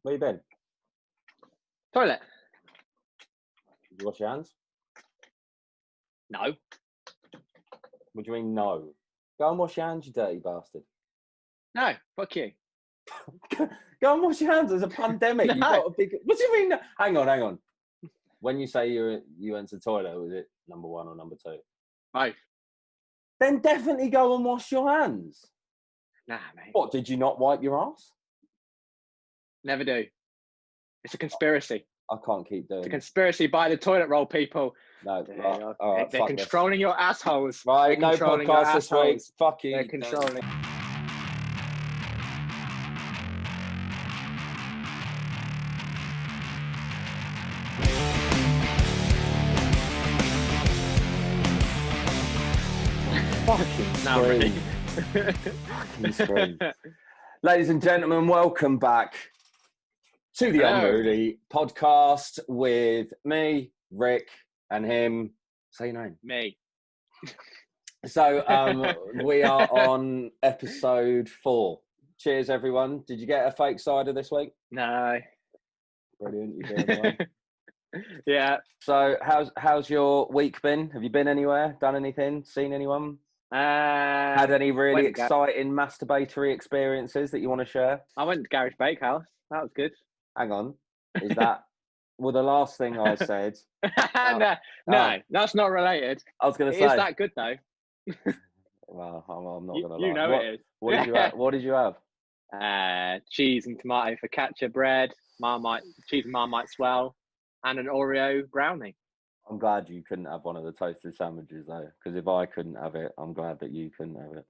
Where you been? Toilet. Did you wash your hands? No. What do you mean no? Go and wash your hands, you dirty bastard. No. Fuck you. Go and wash your hands. There's a pandemic. No. You've got a big. What do you mean? Hang on. When you say you went to the toilet, was it number one or number two? Both. Then definitely go and wash your hands. Nah, mate. What, did you not wipe your ass? Never do. It's a conspiracy. I can't keep doing It's a it. conspiracy by the toilet roll people. No, right, They're, all right, they're fuck controlling your assholes. Right, They're no controlling your podcast this week. assholes. Fuck you. They're controlling. Fucking No, really. Fucking scream. Ladies and gentlemen, welcome back to the Hello. Unruly podcast with me, Rick, and him. Say your name. Me. So we are on episode 4. Cheers, everyone. Did you get a fake cider this week? No. Brilliant. You're doing well. Yeah. So how's your week been? Have you been anywhere? Done anything? Seen anyone? Had any really exciting masturbatory experiences that you want to share? I went to Garage Bakehouse. That was good. Hang on. Is that well the last thing I said? No, that's not related. I was going to It say. is that good though. Well, I'm not going to lie. You know it is. What did you have? What did you have? Cheese and tomato focaccia bread, cheese and Marmite swell, and an Oreo brownie. I'm glad you couldn't have one of the toasted sandwiches though, because if I couldn't have it, I'm glad that you couldn't have it.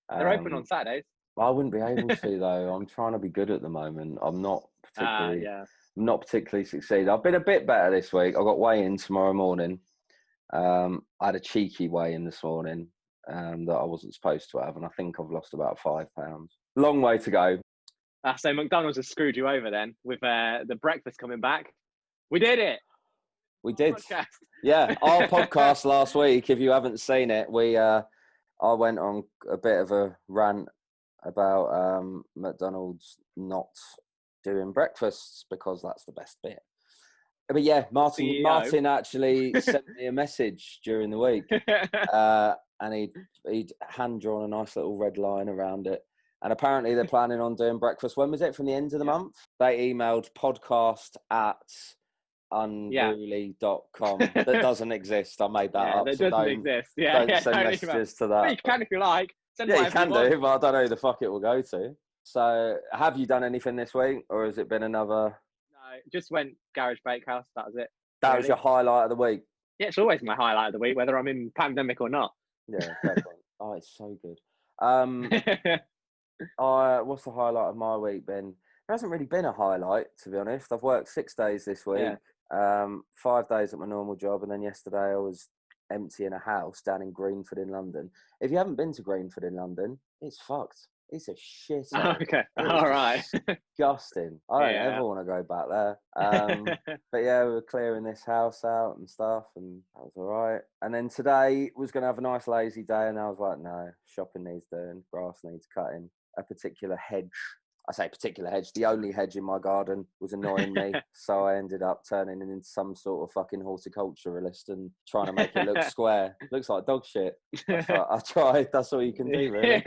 They're open on Saturdays. I wouldn't be able to though. I'm trying to be good at the moment. I'm not particularly. I'm not particularly succeeded. I've been a bit better this week. I got weigh-in tomorrow morning. I had a cheeky weigh-in this morning that I wasn't supposed to have, and I think I've lost about 5 pounds. Long way to go. So McDonald's has screwed you over then with the breakfast coming back. We did it. We did. Podcast. Yeah, our podcast last week. If you haven't seen it, I went on a bit of a rant about McDonald's not doing breakfasts because that's the best bit. But yeah, Martin actually sent me a message during the week, and he'd hand drawn a nice little red line around it. And apparently they're planning on doing breakfast. When was it? From the end of the month? They emailed podcast@unruly.com. That doesn't exist. I made that up. That So doesn't exist. Yeah, don't send messages to that. Well, you can if you like. You can do, but I don't know who the fuck it will go to. So have you done anything this week, or has it been another? No, just went Garage Bakehouse. That was it. That was your highlight of the week. Yeah, it's always my highlight of the week, whether I'm in pandemic or not. Yeah, fair point. Oh, it's so good. What's the highlight of my week been? There hasn't really been a highlight, to be honest. I've worked 6 days this week. Yeah. 5 days at my normal job, and then yesterday I was emptying a house down in Greenford in London. If you haven't been to Greenford in London, it's fucked. It's a shit. Okay, all right. Disgusting. I don't ever want to go back there. But yeah, we were clearing this house out and stuff, and that was all right. And then today was going to have a nice lazy day, and I was like, no, shopping needs doing, grass needs cutting. A particular hedge. I say particular hedge. The only hedge in my garden was annoying me, so I ended up turning it into some sort of fucking horticulturalist and trying to make it look square. Looks like dog shit. I tried. That's all you can do, really.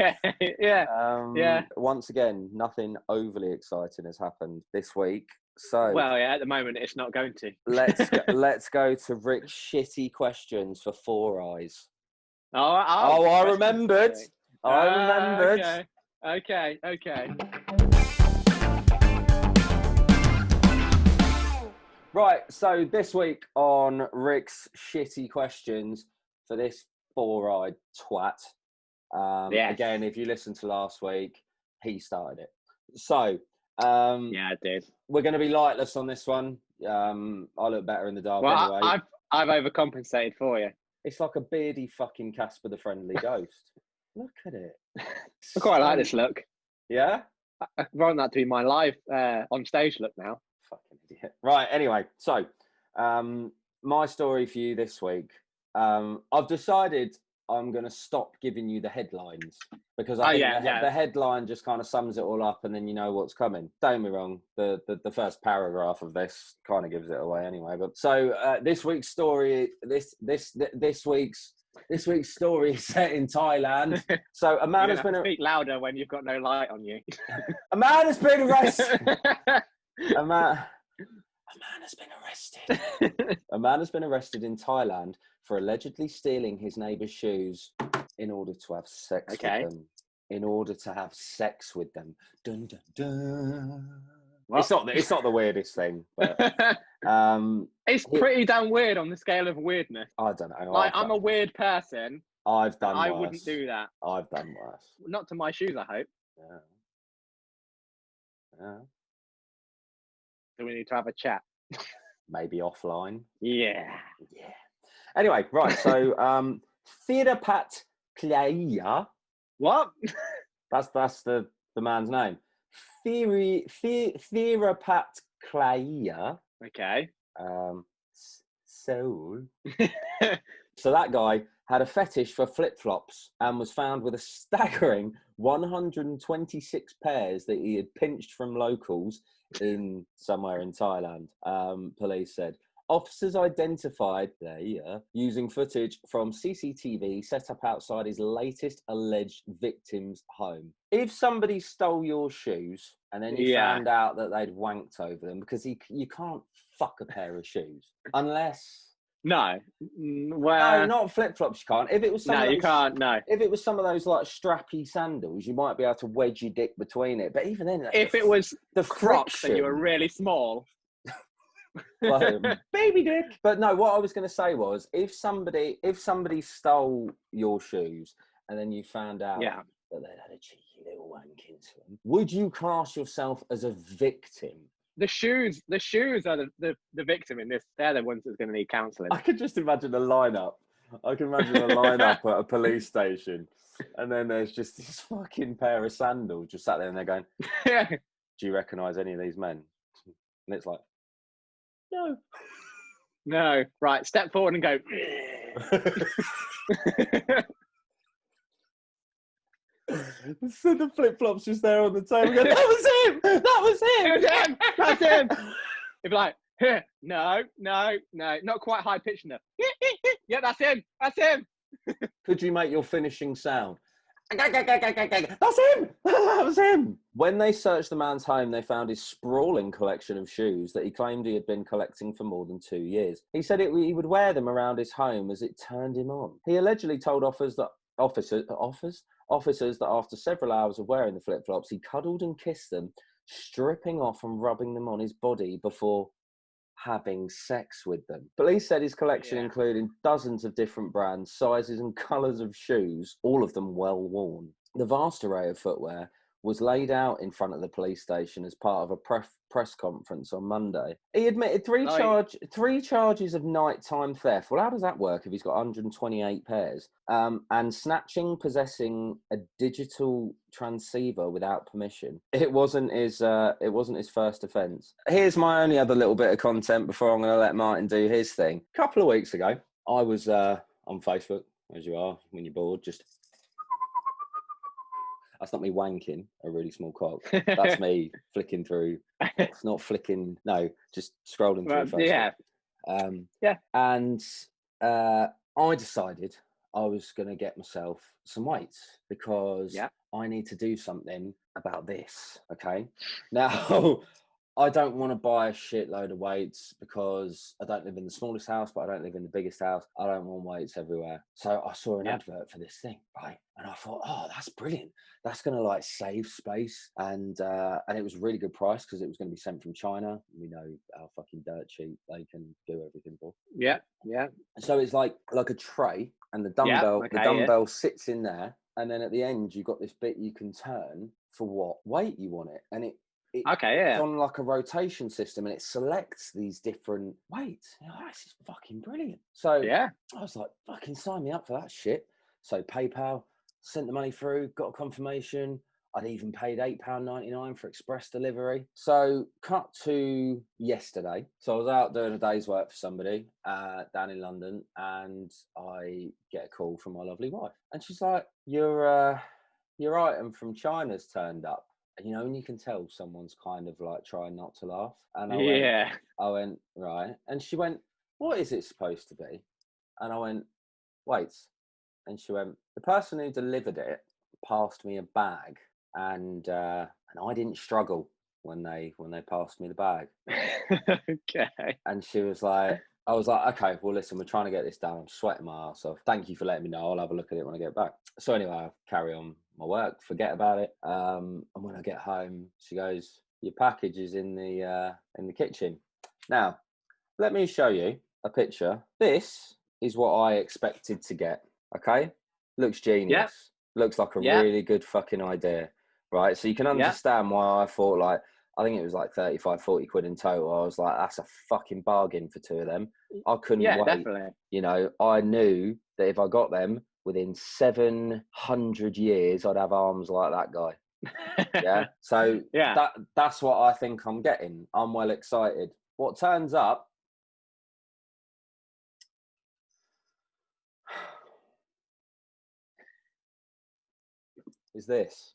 Yeah. Once again, nothing overly exciting has happened this week. So well, yeah. At the moment, it's not going to. let's go to Rick's shitty questions for 4 eyes. I remembered. I remembered. Okay. Right, so this week on Rick's shitty questions for this 4-eyed twat. Again, if you listened to last week, he started it. So, yeah, I did. We're going to be lightless on this one. I look better in the dark anyway. I've overcompensated for you. It's like a beardy fucking Casper the Friendly Ghost. Look at it. I quite like this look. Yeah? I want that to be my live on stage look now. Fucking idiot. Right, anyway, so my story for you this week. I've decided I'm going to stop giving you the headlines because I think the headline just kind of sums it all up, and then you know what's coming. Don't get me wrong, the first paragraph of this kind of gives it away anyway. But so this week's story, this week's story is set in Thailand. So a man has been speak louder when you've got no light on you. A man has been arrested. A man has been arrested. A man has been arrested in Thailand for allegedly stealing his neighbour's shoes in order to have sex with them. In order to have sex with them. Dun, dun, dun. It's not the weirdest thing, but it's pretty damn weird on the scale of weirdness. I don't know. Like, I'm a weird person. I've done worse. I wouldn't do that. I've done worse. Not to my shoes, I hope. Yeah. Do we need to have a chat? Maybe offline. Yeah. Anyway, right. So, Thirapat Klaya. What? That's the man's name. Thirapat Klaya. Okay. Soul. So that guy had a fetish for flip-flops and was found with a staggering 126 pairs that he had pinched from locals in somewhere in Thailand, police said. Officers identified using footage from CCTV set up outside his latest alleged victim's home. If somebody stole your shoes and then you found out that they'd wanked over them, because you can't fuck a pair of shoes unless... No, well, no, not flip-flops. You can't. If it was you can't. No, if it was some of those like strappy sandals, you might be able to wedge your dick between it. But even then, if it was the Crocs friction, and you were really small, baby dick. But no, what I was going to say was, if somebody stole your shoes and then you found out that they'd had a cheeky little wank into them, would you class yourself as a victim? The shoes are the victim in this. They're the ones that's going to need counselling. I could just imagine a lineup. at a police station, and then there's just this fucking pair of sandals just sat there, and they're going, "Do you recognise any of these men?" And it's like, no. Right, step forward and go. So the flip-flops just there on the table. Go, that was him. That's him. It'd be like, no, not quite high pitched enough. Yeah, that's him. Could you make your finishing sound? That's him. That was him. When they searched the man's home, they found his sprawling collection of shoes that he claimed he had been collecting for more than 2 years. He said he would wear them around his home as it turned him on. He allegedly told officers that after several hours of wearing the flip-flops, he cuddled and kissed them, stripping off and rubbing them on his body before having sex with them. Police said his collection included dozens of different brands, sizes and colours of shoes, all of them well worn. The vast array of footwear was laid out in front of the police station as part of a press conference on Monday. He admitted three charges of nighttime theft. Well, how does that work if he's got 128 pairs? And snatching, possessing a digital transceiver without permission. It wasn't his first offence. Here's my only other little bit of content before I'm going to let Martin do his thing. A couple of weeks ago, I was on Facebook, as you are when you're bored, just... That's not me wanking a really small cock. That's me flicking through. It's not flicking. No, just scrolling through. And I decided I was going to get myself some weights because I need to do something about this. Okay. Now, I don't want to buy a shitload of weights because I don't live in the smallest house, but I don't live in the biggest house. I don't want weights everywhere. So I saw an advert for this thing, right? And I thought, oh, that's brilliant. That's going to like save space. And it was a really good price because it was going to be sent from China. We know how fucking dirt cheap they can do everything for. Yeah. So it's like a tray, and the dumbbell sits in there. And then at the end, you've got this bit you can turn for what weight you want it. And it's on like a rotation system, and it selects these different weights. This is fucking brilliant. So I was like, fucking sign me up for that shit. So PayPal, sent the money through, got a confirmation. I'd even paid £8.99 for express delivery. So cut to yesterday. So I was out doing a day's work for somebody down in London, and I get a call from my lovely wife. And she's like, your item from China's turned up. And you know, and you can tell someone's kind of like trying not to laugh. And I went, right. And she went, what is it supposed to be? And I went, wait. And she went, the person who delivered it passed me a bag, and I didn't struggle when they passed me the bag. Okay. And she was like, I was like, okay, well, listen, we're trying to get this done. I'm sweating my ass off. Thank you for letting me know. I'll have a look at it when I get back. So anyway, I carry on my work, forget about it. And when I get home, she goes, your package is in the kitchen. Now, let me show you a picture. This is what I expected to get. Okay, looks genius. Yep. Looks like a really good fucking idea, right? So you can understand why I thought, like, I think it was like 35, 40 quid in total. I was like, that's a fucking bargain for 2 of them. I couldn't wait. Definitely. You know, I knew that if I got them within 700 years, I'd have arms like that guy. Yeah. So that's what I think I'm getting. I'm well excited. What turns up is this.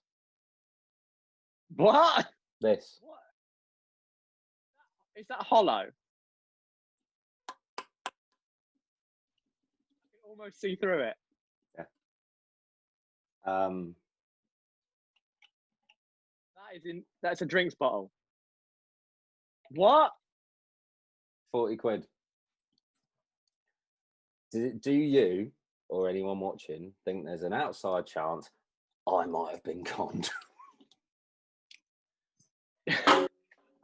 What? This. What? Is that hollow? I can almost see through it. Yeah. That's a drinks bottle. What? 40 quid. Do you or anyone watching think there's an outside chance I might have been conned?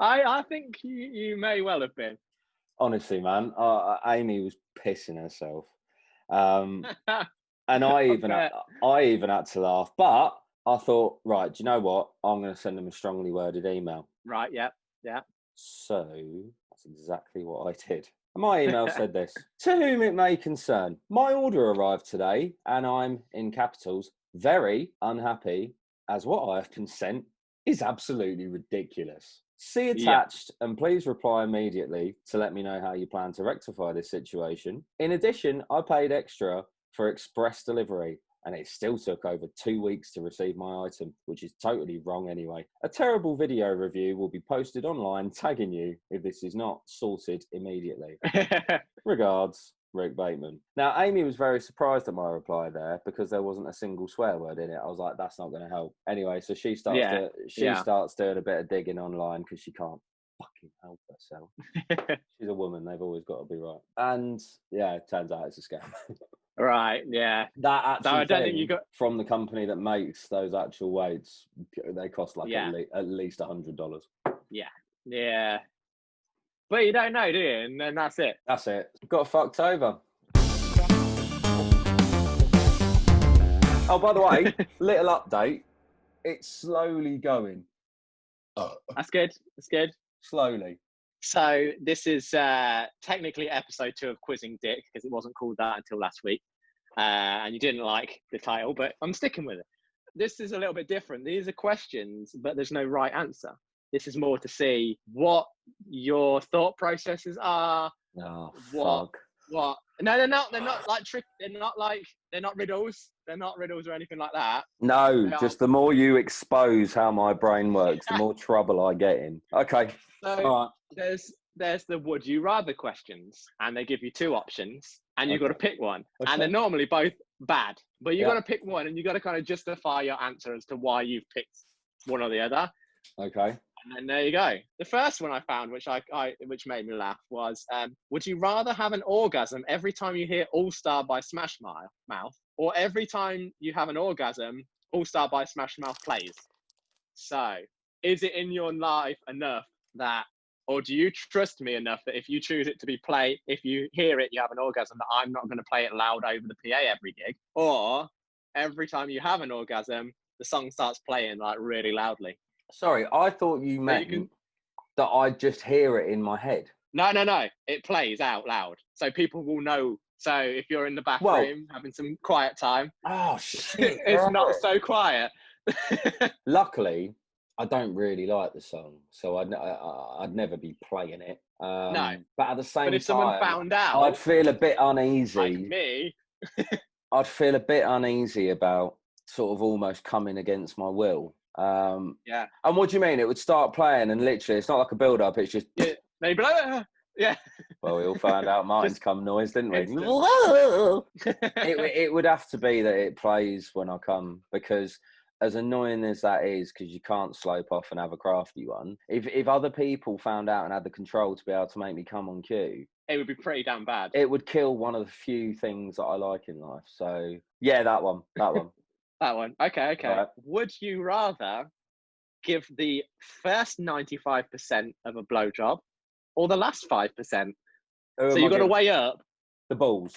I think you may well have been. Honestly, man, Amy was pissing herself, and I even had to laugh. But I thought, right, do you know what? I'm going to send them a strongly worded email. Right. Yeah. So that's exactly what I did. And my email said this: to whom it may concern, my order arrived today, and I'm, in capitals, very unhappy, as what I have been sent is absolutely ridiculous. See attached, and please reply immediately to let me know how you plan to rectify this situation. In addition, I paid extra for express delivery, and it still took over 2 weeks to receive my item, which is totally wrong anyway. A terrible video review will be posted online tagging you if this is not sorted immediately. Regards, Rick Bateman. Now, Amy was very surprised at my reply there because there wasn't a single swear word in it. I was like, that's not going to help. Anyway, so she starts doing a bit of digging online because she can't fucking help herself. She's a woman. They've always got to be right. And yeah, it turns out it's a scam. Right, yeah. That actual so I don't thing think you got from the company that makes those actual weights, they cost like at least $100. Yeah. But you don't know, do you? And then that's it. That's it. Got fucked over. Oh, by the way, little update. It's slowly going. That's good. Slowly. So this is technically episode 2 of Quizzing Dick, because it wasn't called that until last week. And you didn't like the title, but I'm sticking with it. This is a little bit different. These are questions, but there's no right answer. This is more to see what your thought processes are. Oh, fuck. What? No, they're not. They're not like trick. They're not riddles. They're not riddles or anything like that. No, just the more you expose how my brain works, the more trouble I get in. Okay. So all right. There's the would you rather questions, and they give you 2 options, and you've got to pick one. Okay. And they're normally both bad, but you've got to pick one, and you've got to kind of justify your answer as to why you've picked one or the other. Okay. And then there you go. The first one I found, which made me laugh, was would you rather have an orgasm every time you hear All Star by Smash Mouth, or every time you have an orgasm, All Star by Smash Mouth plays? So, is it in your life enough that, or do you trust me enough that if you choose it to be played, if you hear it, you have an orgasm, that I'm not going to play it loud over the PA every gig? Or every time you have an orgasm, the song starts playing like really loudly? Sorry, I thought you meant that I just hear it in my head. No. It plays out loud. So people will know. So if you're in the bathroom having some quiet time, oh shit, it's not so quiet. Luckily, I don't really like the song, so I'd never be playing it. No. But at the same But if someone time, found out, I'd feel a bit uneasy. like me, I'd feel a bit uneasy about sort of almost coming against my will. yeah. And what do you mean? It would start playing, and literally, it's not like a build-up. It's just Yeah, they'd be like, yeah. well, we all found out Martin's Just come noise, didn't we? instant. It would have to be that it plays when I come, because as annoying as that is, because you can't slope off and have a crafty one, if other people found out and had the control to be able to make me come on cue, it would be pretty damn bad. it would kill one of the few things that I like in life. So yeah, that one. That one. Okay. Right. Would you rather give the first 95% of a blowjob or the last 5%? So you've got to weigh up the balls.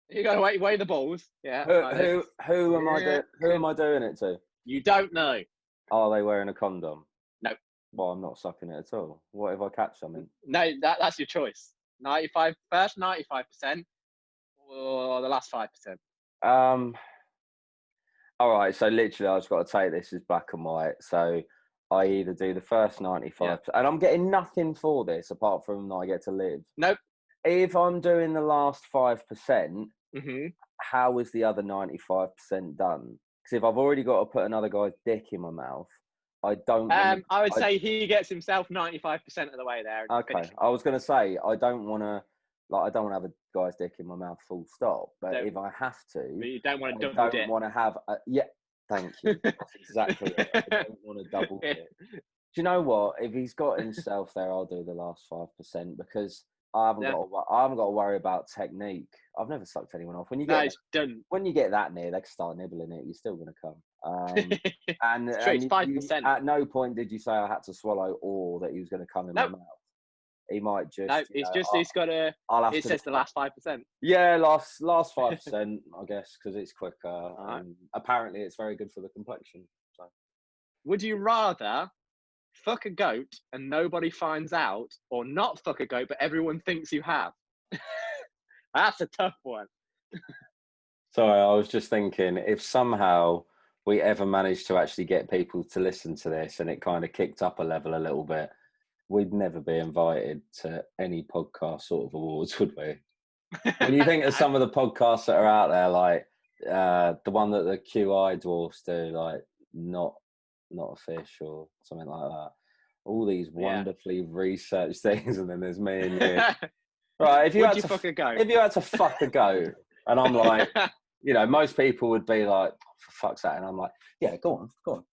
You got to weigh the balls. Yeah. Who am I doing it to? You don't know. Are they wearing a condom? No. Well, I'm not sucking it at all. What if I catch something? No, that's your choice. 95%, first 95% or the last 5%. All right. So literally, I've just got to take this as black and white. So I either do the first 95%, and I'm getting nothing for this apart from I get to live. Nope. If I'm doing the last 5%, mm-hmm. How is the other 95% done? Because if I've already got to put another guy's dick in my mouth, I don't. I would say he gets himself 95% of the way there. Okay, I was going to say I don't want to. I don't want to have a guy's dick in my mouth, full stop. But if I have to, but you don't want to double. I don't want to have. Thank you. That's exactly it. I don't want to double dip. Do you know what? If he's got himself there, I'll do the last 5% because I haven't got to worry about technique. I've never sucked anyone off. When you get when you get that near, they can start nibbling it. You're still going to come. And it's 5%. At no point did you say I had to swallow or that he was going to come in my mouth. He might just. No, he's got to. It says the last 5%. Yeah, last 5%, I guess, because it's quicker. And apparently, it's very good for the complexion. So, would you rather fuck a goat and nobody finds out, or not fuck a goat but everyone thinks you have? That's a tough one. Sorry, I was just thinking, if somehow we ever managed to actually get people to listen to this and it kind of kicked up a level a little bit, we'd never be invited to any podcast sort of awards, would we? When you think of some of the podcasts that are out there, like the one that the QI dwarfs do, like not a fish or something like that. All these wonderfully researched things, and then there's me and you. Right, if you had to fuck a goat, and I'm like, most people would be like, oh, for fuck's sake, and I'm like, yeah, go on.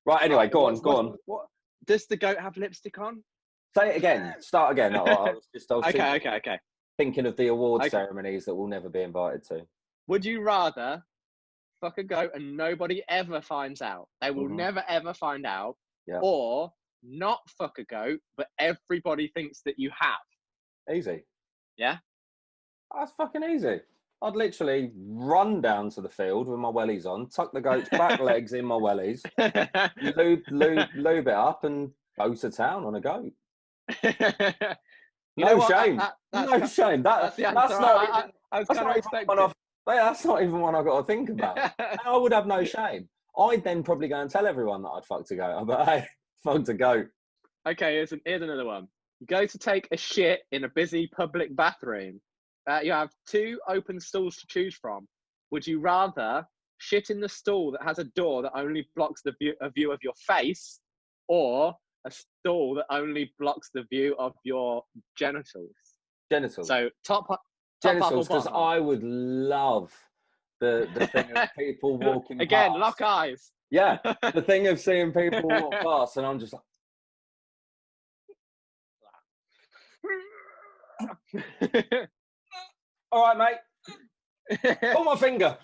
Right, anyway, go on. What does the goat have lipstick on? Say it again. Start again. I was okay. Thinking of the award ceremonies that we'll never be invited to. Would you rather fuck a goat and nobody ever finds out? They will never ever find out. Yeah. Or not fuck a goat, but everybody thinks that you have. Easy. Yeah? That's fucking easy. I'd literally run down to the field with my wellies on, tuck the goat's back legs in my wellies, lube it up and go to town on a goat. No shame. That's not even one I've got to think about. I would have no shame. I'd then probably go and tell everyone that I'd fucked a goat. But hey, fucked a goat. Okay, here's another one. You go to take a shit in a busy public bathroom. You have 2 open stalls to choose from. Would you rather shit in the stall that has a door that only blocks the view of your face, or a stall that only blocks the view of your genitals? So top genitals, because I would love the thing of people walking again, past. Lock eyes. Yeah, the thing of seeing people walk past, and I'm just like, all right, mate. Pull my finger.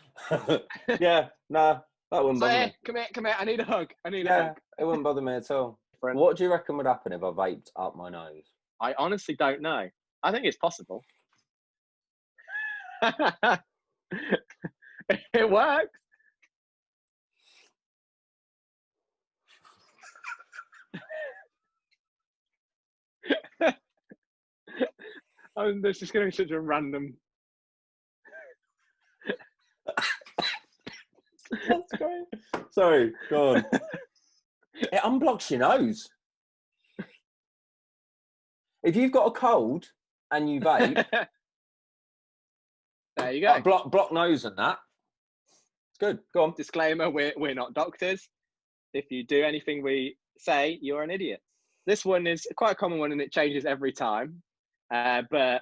Yeah, no, that wouldn't bother me. Come here. I need a hug. It wouldn't bother me at all. What do you reckon would happen if I vaped up my nose? I honestly don't know. I think it's possible. It works. There's just going to be such a random. That's great. Sorry, go on. It unblocks your nose. If you've got a cold and you vape, there you go. Block nose and that. It's good. Go on. Disclaimer: we're not doctors. If you do anything we say, you're an idiot. This one is quite a common one, and it changes every time. But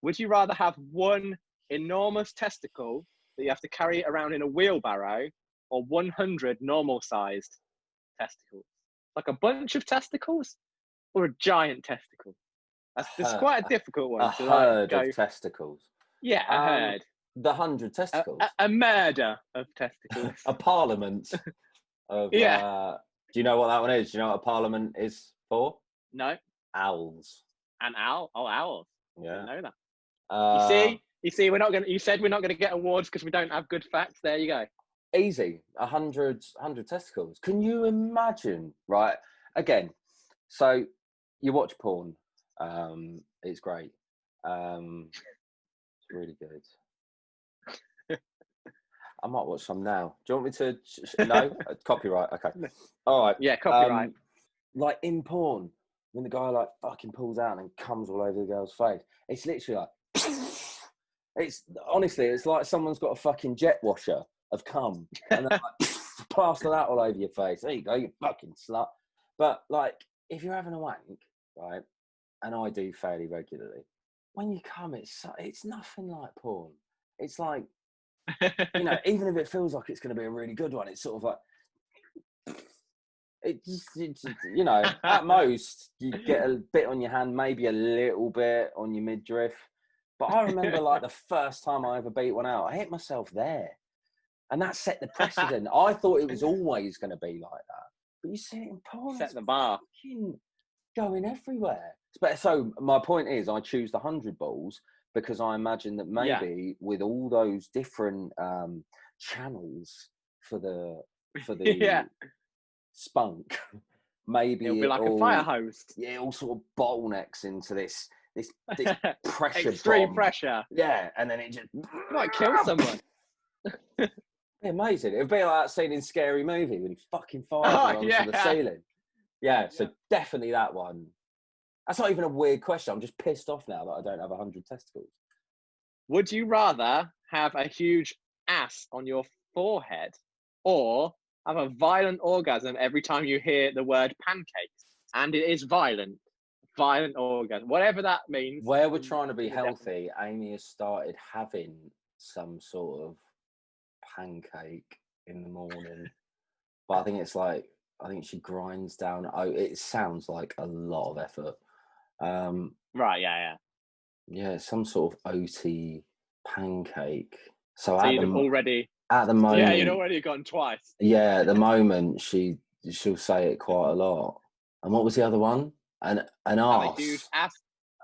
would you rather have one enormous testicle that you have to carry around in a wheelbarrow, or 100 normal-sized testicles? Like a bunch of testicles, or a giant testicle? It's quite a difficult one. A herd of testicles. Yeah, a herd. The 100 testicles. A murder of testicles. A parliament of. Yeah. Do you know what that one is? Do you know what a parliament is for? No. Owls. An owl? Oh, owls. Yeah. I didn't know that. You see, we're not gonna. You said we're not gonna get awards because we don't have good facts. There you go. Easy. 100 testicles. Can you imagine? Right. Again. So you watch porn. It's great. It's really good. I might watch some now. Do you want me to? No, copyright. Okay. All right. Yeah, copyright. Like in porn, when the guy like fucking pulls out and comes all over the girl's face, it's literally like. It's honestly, it's like someone's got a fucking jet washer of cum and then like, plaster that all over your face. There you go, you fucking slut. But like, if you're having a wank, right, and I do fairly regularly, when you come, it's nothing like porn. It's like, you know, even if it feels like it's going to be a really good one, it's sort of like, it's you know, at most you get a bit on your hand, maybe a little bit on your midriff. But I remember like the first time I ever beat one out, I hit myself there. And that set the precedent. I thought it was always going to be like that. But you see it in porn. Set the bar. Going everywhere. But so my point is I choose the 100 balls because I imagine that maybe with all those different channels for the spunk, maybe it'll be like a fire hose. Yeah, all sort of bottlenecks into this pressure extreme bomb. Pressure. Yeah, and then it just might kill someone. Amazing. It would be like that scene in Scary Movie when he fucking fires onto the ceiling. Yeah, so definitely that one. That's not even a weird question. I'm just pissed off now that I don't have 100 testicles. Would you rather have a huge ass on your forehead or have a violent orgasm every time you hear the word pancakes? And it is violent orgasm, whatever that means. Where we're trying to be healthy, Amy has started having some sort of pancake in the morning. But I think she grinds down. Oh, it sounds like a lot of effort. Right, yeah. Yeah, some sort of oaty pancake. So you'd have already... At the moment... Yeah, you'd already gone twice. Yeah, at the moment, she'll say it quite a lot. And what was the other one? An arse. A huge ass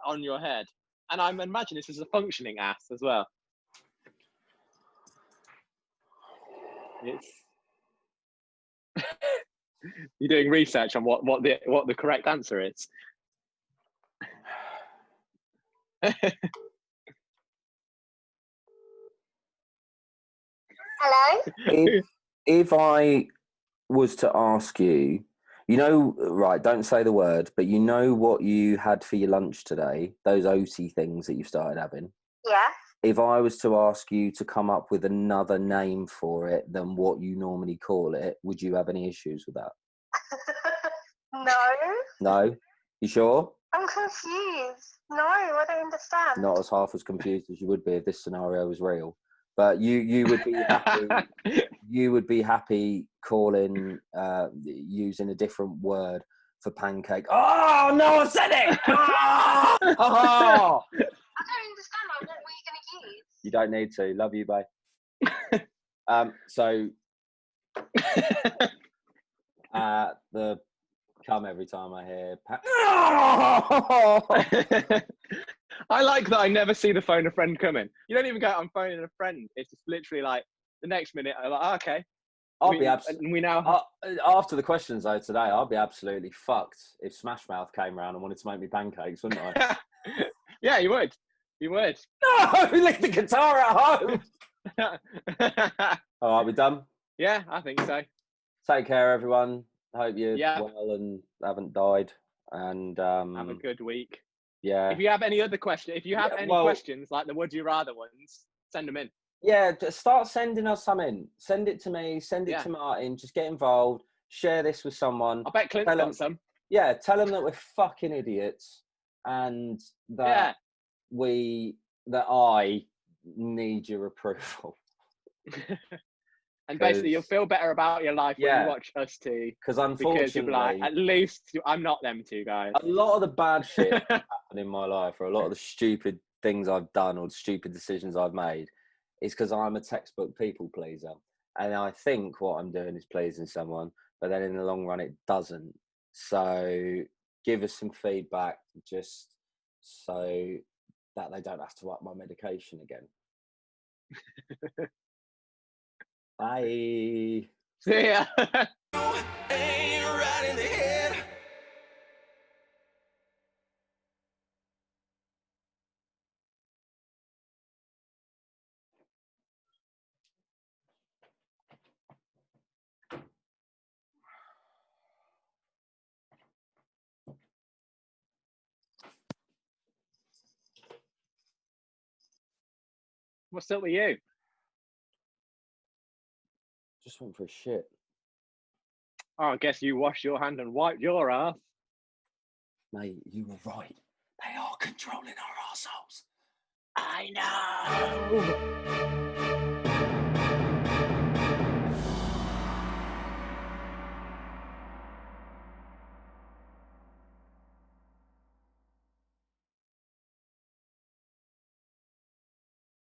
on your head. And I'm imagining this is a functioning ass as well. It's... You're doing research on what the correct answer is. Hello? If I was to ask you, you know, right, don't say the word, but you know what you had for your lunch today, those OT things that you started having? Yeah. If I was to ask you to come up with another name for it than what you normally call it, would you have any issues with that? No. No? You sure? I'm confused. No, I don't understand. Not as half as confused as you would be if this scenario was real. But you would be happy. You would be happy calling using a different word for pancake. Oh no! I said it. Oh! I don't understand. Like, what were you going to use? You don't need to. Love you, bye. So the come every time I hear. I like that I never see the phone a friend coming. You don't even go, I'm phoning a friend. It's just literally like the next minute, I'm like, oh, okay. I'll be absolutely. We now after the questions though today, I'll be absolutely fucked if Smash Mouth came around and wanted to make me pancakes, wouldn't I? Yeah, you would. You would. No, leave the guitar at home. All right, we done? Yeah, I think so. Take care, everyone. Hope you're Yeah. well and haven't died. And Have a good week. yeah. If you have any other questions, if you have any well- questions like the would you rather ones, send them in. Yeah, start sending us some in. Send it to me. Send it Yeah. to Martin. Just get involved. Share this with someone. I bet Clint's Tell got him- some. Yeah, tell them that we're fucking idiots and that I need your approval. And basically, you'll 'Cause- feel better about your life when Yeah. you watch us two. Because Because you'll be like, unfortunately, at least I'm not them two guys. a lot of the bad shit that's happened in my life, or a lot of the stupid things I've done, or stupid decisions I've made, is because I'm a textbook people pleaser, and I think what I'm doing is pleasing someone, but then in the long run it doesn't. So give us some feedback, just so that they don't have to up my medication again. Bye. See ya. What's up with you? Just went for a shit. Oh, I guess you washed your hand and wiped your ass. Mate, you were right. They are controlling our arseholes. I know.